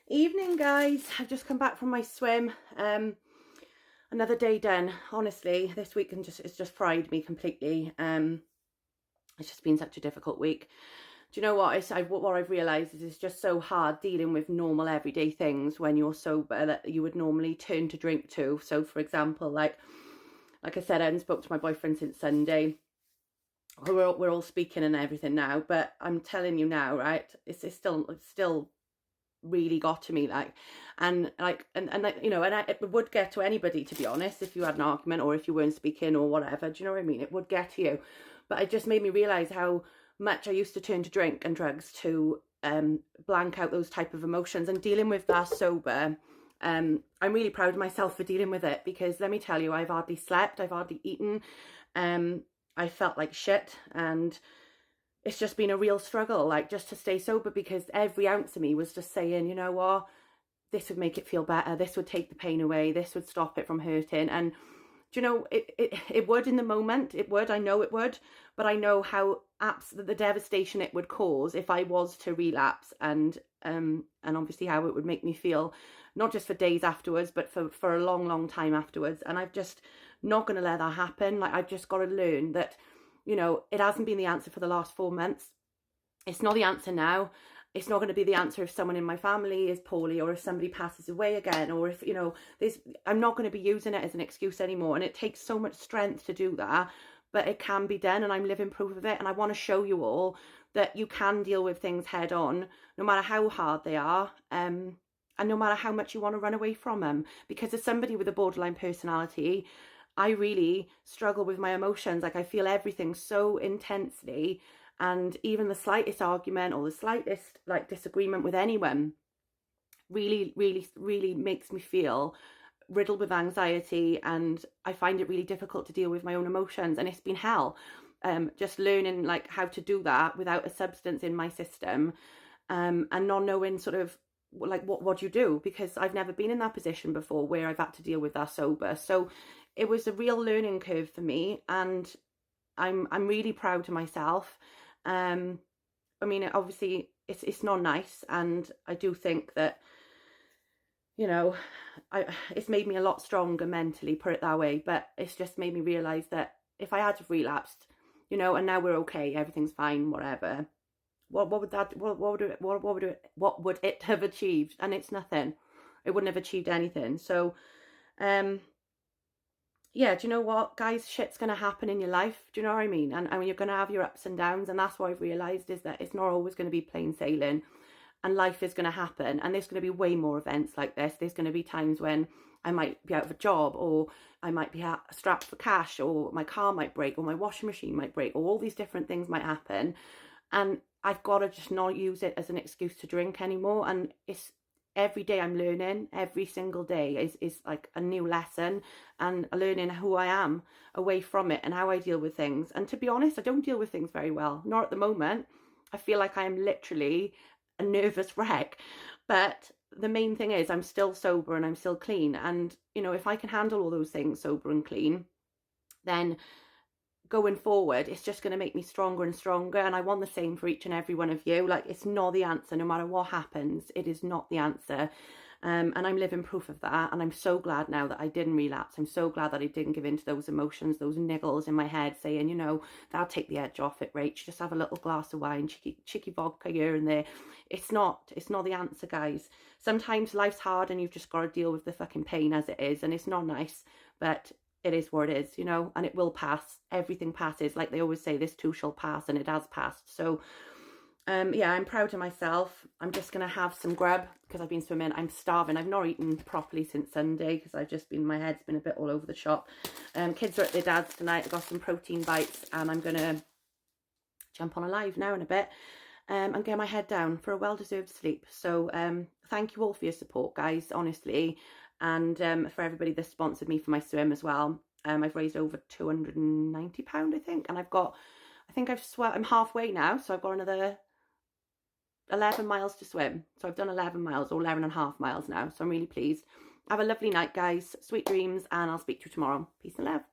Evening, guys. I've just come back from my swim. Another day done. Honestly, this week it's just fried me completely. It's just been such a difficult week. Do you know what? What I've realised is it's just so hard dealing with normal everyday things when you're sober that you would normally turn to drink to. So, for example, like I said, I hadn't spoke to my boyfriend since Sunday. We're all speaking and everything now, but I'm telling you now, right? It's still really got to me, and it would get to anybody, to be honest, if you had an argument or if you weren't speaking or whatever. Do you know what I mean? It would get to you. But it just made me realize how much I used to turn to drink and drugs to blank out those type of emotions, and dealing with that sober. I'm really proud of myself for dealing with it, because let me tell you, I've hardly slept, I've hardly eaten. I felt like shit, and it's just been a real struggle, like, just to stay sober, because every ounce of me was just saying, you know what, this would make it feel better, this would take the pain away, this would stop it from hurting. And do you know, it would in the moment, it would, I know it would, but I know how the devastation it would cause if I was to relapse, and obviously how it would make me feel, not just for days afterwards, but for a long time afterwards. And I've just not going to let that happen. Like, I've just got to learn that, you know, it hasn't been the answer for the last 4 months. It's not the answer now. It's not going to be the answer if someone in my family is poorly, or if somebody passes away again, or if, you know, I'm not going to be using it as an excuse anymore. And it takes so much strength to do that, but it can be done, and I'm living proof of it. And I want to show you all that you can deal with things head on, no matter how hard they are. And no matter how much you want to run away from them. Because as somebody with a borderline personality, I really struggle with my emotions. Like, I feel everything so intensely, and even the slightest argument or the slightest like disagreement with anyone really makes me feel riddled with anxiety, and I find it really difficult to deal with my own emotions. And it's been hell, just learning like how to do that without a substance in my system, and not knowing sort of like what you do, because I've never been in that position before where I've had to deal with that sober. So it was a real learning curve for me, and I'm really proud of myself. I mean, obviously it's not nice, and I do think that, you know, it's made me a lot stronger mentally, put it that way. But it's just made me realize that if I had have relapsed, you know, and now we're okay, everything's fine, whatever, what would it have achieved? And it's nothing. It wouldn't have achieved anything. So yeah, do you know what, guys? Shit's going to happen in your life. Do you know what I mean? And you're going to have your ups and downs. And that's what I've realised, is that it's not always going to be plain sailing. And life is going to happen. And there's going to be way more events like this. There's going to be times when I might be out of a job, or I might be strapped for cash, or my car might break, or my washing machine might break, or all these different things might happen. And I've got to just not use it as an excuse to drink anymore. And it's every day I'm learning. Every single day is like a new lesson, and learning who I am away from it and how I deal with things. And to be honest, I don't deal with things very well. Not at the moment. I feel like I am literally a nervous wreck. But the main thing is I'm still sober and I'm still clean. And, you know, if I can handle all those things sober and clean, then going forward, it's just going to make me stronger and stronger. And I want the same for each and every one of you. Like, it's not the answer. No matter what happens, it is not the answer. And I'm living proof of that. And I'm so glad now that I didn't relapse. I'm so glad that I didn't give in to those emotions, those niggles in my head saying, you know, that'll take the edge off it, Rach. Just have a little glass of wine, cheeky vodka here and there. It's not the answer, guys. Sometimes life's hard and you've just got to deal with the fucking pain as it is. And it's not nice, but it is what it is, you know, and it will pass. Everything passes. Like they always say, this too shall pass, and it has passed. So yeah, I'm proud of myself. I'm just going to have some grub because I've been swimming. I'm starving. I've not eaten properly since Sunday because I've just been, my head's been a bit all over the shop. Kids are at their dad's tonight. I've got some protein bites, and I'm going to jump on a live now in a bit and get my head down for a well-deserved sleep. So thank you all for your support, guys, honestly. And for everybody that sponsored me for my swim as well. I've raised over £290, I think. And I'm halfway now. So I've got another 11 miles to swim. So I've done 11 miles, or 11 and a half miles now. So I'm really pleased. Have a lovely night, guys. Sweet dreams, and I'll speak to you tomorrow. Peace and love.